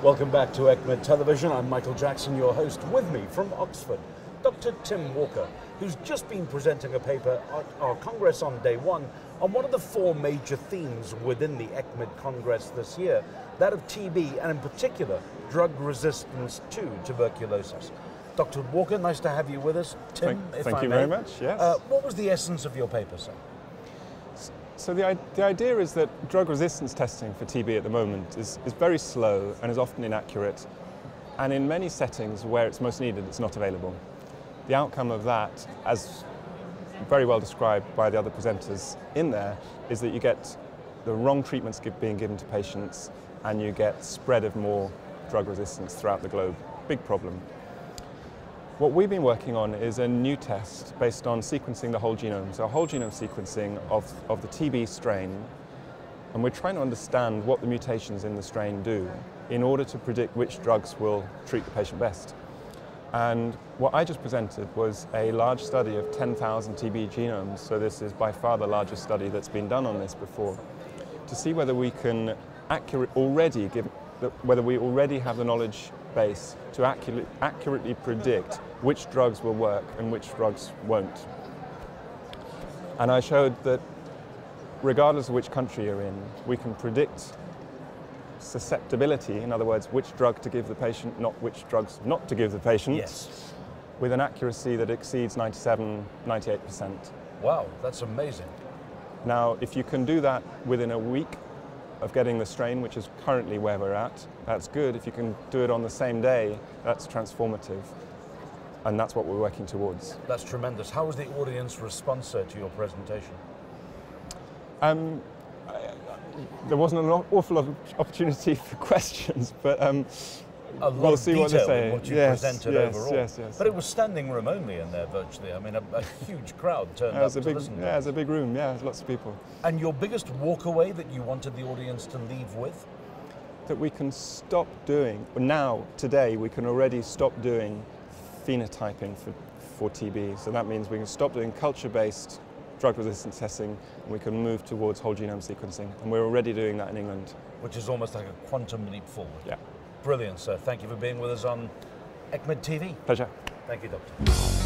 Welcome back to ESCMID Television. I'm Michael Jackson, your host. With me from Oxford, Dr. Tim Walker, who's just been presenting a paper at our Congress on day one on one of the four major themes within the ESCMID Congress this year, that of TB and in particular drug resistance to tuberculosis. Dr. Walker, nice to have you with us. Tim, Thank you very much, yes. What was the essence of your paper, sir? So the idea is that drug resistance testing for TB at the moment is very slow and is often inaccurate, and in many settings where it's most needed, it's not available. The outcome of that, as very well described by the other presenters in there, is that you get the wrong treatments being given to patients and you get spread of more drug resistance throughout the globe. Big problem. What we've been working on is a new test based on sequencing the whole genome, so a whole genome sequencing of the TB strain, and we're trying to understand what the mutations in the strain do in order to predict which drugs will treat the patient best. And what I just presented was a large study of 10,000 TB genomes, so this is by far the largest study that's been done on this before, to see whether we can whether we already have the knowledge base to accurately predict which drugs will work and which drugs won't. And I showed that regardless of which country you're in, we can predict susceptibility, in other words, which drug to give the patient, not which drugs not to give the patient, yes, with an accuracy that exceeds 97–98%. Wow, that's amazing. Now, if you can do that within a week of getting the strain, which is currently where we're at, that's good. If you can do it on the same day, that's transformative. And that's what we're working towards. That's tremendous. How was the audience response, sir, to your presentation? There wasn't an awful lot of opportunity for questions, but we'll see what they say. What you presented overall. Yes. But it was standing room only in there virtually. I mean, a huge crowd turned up to listen. Yeah, it was a big room. Yeah, lots of people. And your biggest walkaway that you wanted the audience to leave with? That we can stop doing. Now, today, we can already stop doing phenotyping for TB. So that means we can stop doing culture-based drug resistance testing, and we can move towards whole genome sequencing. And we're already doing that in England. Which is almost like a quantum leap forward. Yeah. Brilliant, sir. Thank you for being with us on ESCMID TV. Pleasure. Thank you, Doctor.